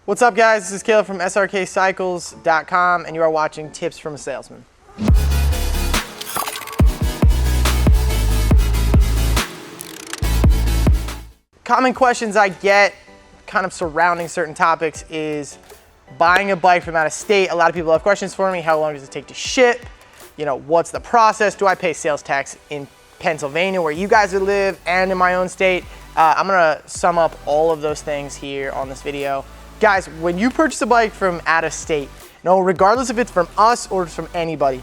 What's up, guys? This is Caleb from Srkcycles.com, and you are watching Tips from a Salesman. Common questions I get kind of surrounding certain topics is buying a bike from out of state. A lot of people have questions for me. How long does it take to ship? What's the process? Do I pay sales tax in Pennsylvania where you guys would live and in my own state? I'm gonna sum up all of those things here on this video. Guys, when you purchase a bike from out of state, regardless if it's from us or it's from anybody,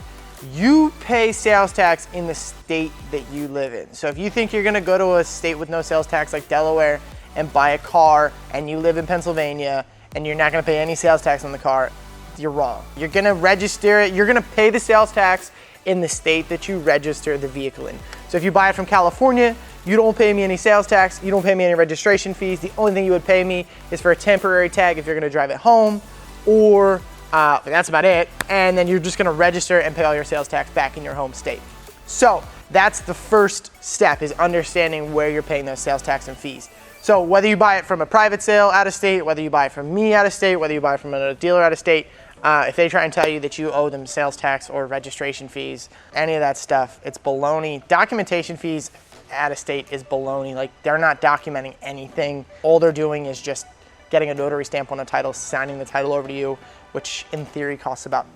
you pay sales tax in the state that you live in. So if you think you're gonna go to a state with no sales tax like Delaware and buy a car and you live in Pennsylvania and you're not gonna pay any sales tax on the car, you're wrong. You're gonna register it, you're gonna pay the sales tax in the state that you register the vehicle in. So if you buy it from California, you don't pay me any sales tax, you don't pay me any registration fees. The only thing you would pay me is for a temporary tag if you're gonna drive it home, or that's about it. And then you're just gonna register and pay all your sales tax back in your home state. So that's the first step, is understanding where you're paying those sales tax and fees. So whether you buy it from a private sale out of state, whether you buy it from me out of state, whether you buy it from a dealer out of state, if they try and tell you that you owe them sales tax or registration fees, any of that stuff, it's baloney. Documentation fees out of state is baloney. Like, they're not documenting anything. All they're doing is just getting a notary stamp on a title, signing the title over to you, which in theory costs about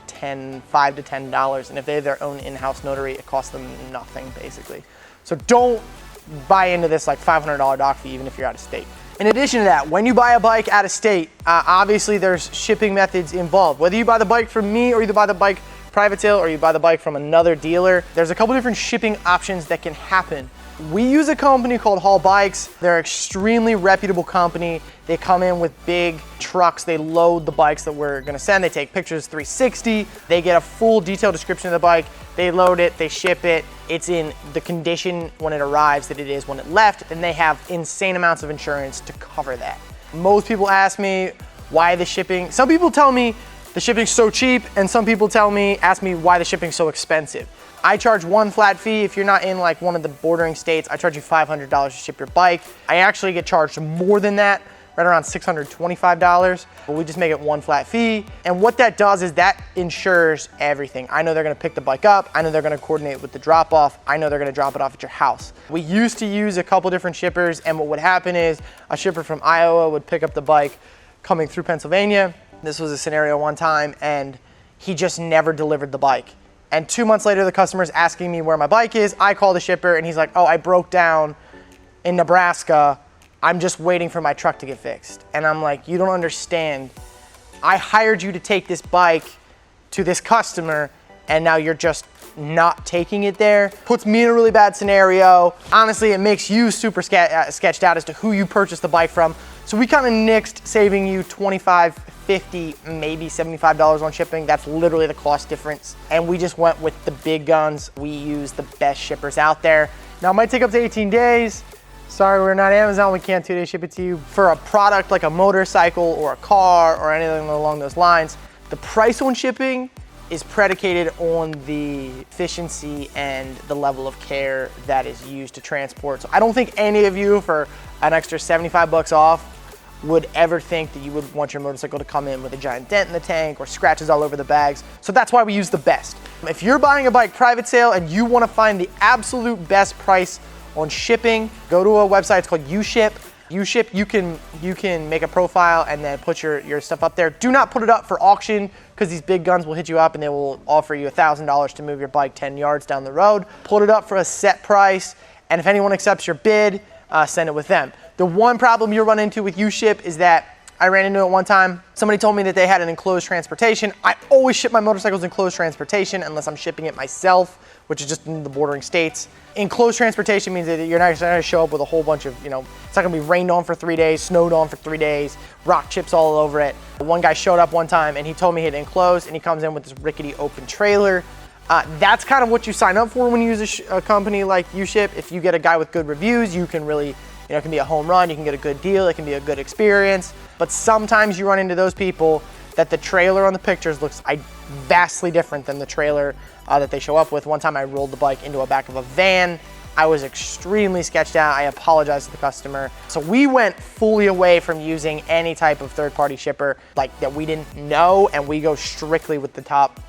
$5 to $10. And if they have their own in-house notary, it costs them nothing, basically. So don't buy into this like $500 doc fee, even if you're out of state. In addition to that, when you buy a bike out of state, obviously there's shipping methods involved. Whether you buy the bike from me or you buy the bike private sale or you buy the bike from another dealer, there's a couple different shipping options that can happen. We use a company called Haul Bikes. They're an extremely reputable company. They come in with big trucks. They load the bikes that we're gonna send. They take pictures 360. They get a full detailed description of the bike. They load it, they ship it. It's in the condition when it arrives that it is when it left, and they have insane amounts of insurance to cover that. Most people ask me why the shipping, some people tell me the shipping's so cheap, and some people ask me why the shipping's so expensive. I charge one flat fee. If you're not in like one of the bordering states, I charge you $500 to ship your bike. I actually get charged more than that, right around $625, but we just make it one flat fee. And what that does is that insures everything. I know they're gonna pick the bike up. I know they're gonna coordinate with the drop off. I know they're gonna drop it off at your house. We used to use a couple different shippers, and what would happen is a shipper from Iowa would pick up the bike coming through Pennsylvania. This was a scenario one time, and he just never delivered the bike. And 2 months later, the customer's asking me where my bike is. I call the shipper and he's like, oh, I broke down in Nebraska. I'm just waiting for my truck to get fixed. And I'm like, you don't understand. I hired you to take this bike to this customer, and now you're just not taking it there. Puts me in a really bad scenario. Honestly, it makes you super sketched out as to who you purchased the bike from. So we kind of nixed saving you $25, $50, maybe $75 on shipping. That's literally the cost difference. And we just went with the big guns. We use the best shippers out there. Now, it might take up to 18 days. Sorry, we're not Amazon. We can't 2-day ship it to you. For a product like a motorcycle or a car or anything along those lines, the price on shipping is predicated on the efficiency and the level of care that is used to transport. So I don't think any of you, for an extra 75 bucks off, would ever think that you would want your motorcycle to come in with a giant dent in the tank or scratches all over the bags. So that's why we use the best. If you're buying a bike private sale and you want to find the absolute best price on shipping, go to a website. It's called UShip. UShip, you can make a profile and then put your stuff up there. Do not put it up for auction, because these big guns will hit you up and they will offer you $1,000 to move your bike 10 yards down the road. Put it up for a set price, and if anyone accepts your bid, send it with them. The one problem you'll run into with UShip is that I ran into it one time. Somebody told me that they had an enclosed transportation. I always ship my motorcycles enclosed transportation unless I'm shipping it myself, which is just in the bordering states. Enclosed transportation means that you're not gonna show up with a whole bunch of, it's not gonna be rained on for 3 days, snowed on for 3 days, rock chips all over it. One guy showed up one time and he told me he had enclosed, and he comes in with this rickety open trailer. That's kind of what you sign up for when you use a company like UShip. If you get a guy with good reviews, you can really, it can be a home run, you can get a good deal, it can be a good experience. But sometimes you run into those people that the trailer on the pictures looks vastly different than the trailer that they show up with. One time I rolled the bike into the back of a van I was extremely sketched out. I apologized to the customer. So we went fully away from using any type of third-party shipper like that we didn't know, and we go strictly with the top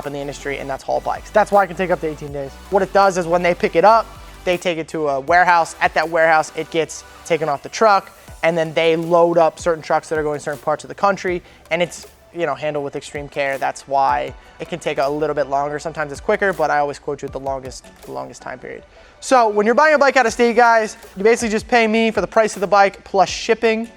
in the industry, and that's Haul Bikes. That's why it can take up to 18 days. What it does is when they pick it up, they take it to a warehouse. At that warehouse, it gets taken off the truck, and then they load up certain trucks that are going to certain parts of the country, and it's, you know, handled with extreme care. That's why it can take a little bit longer. Sometimes it's quicker, but I always quote you at the longest time period. So when you're buying a bike out of state, guys, you basically just pay me for the price of the bike plus shipping,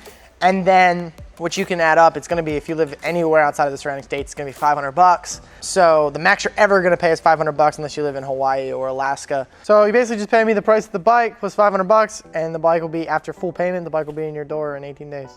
and then what you can add up, it's gonna be, if you live anywhere outside of the surrounding states, it's gonna be 500 bucks. So the max you're ever gonna pay is 500 bucks unless you live in Hawaii or Alaska. So you basically just pay me the price of the bike plus 500 bucks, and the bike will be, after full payment, the bike will be in your door in 18 days.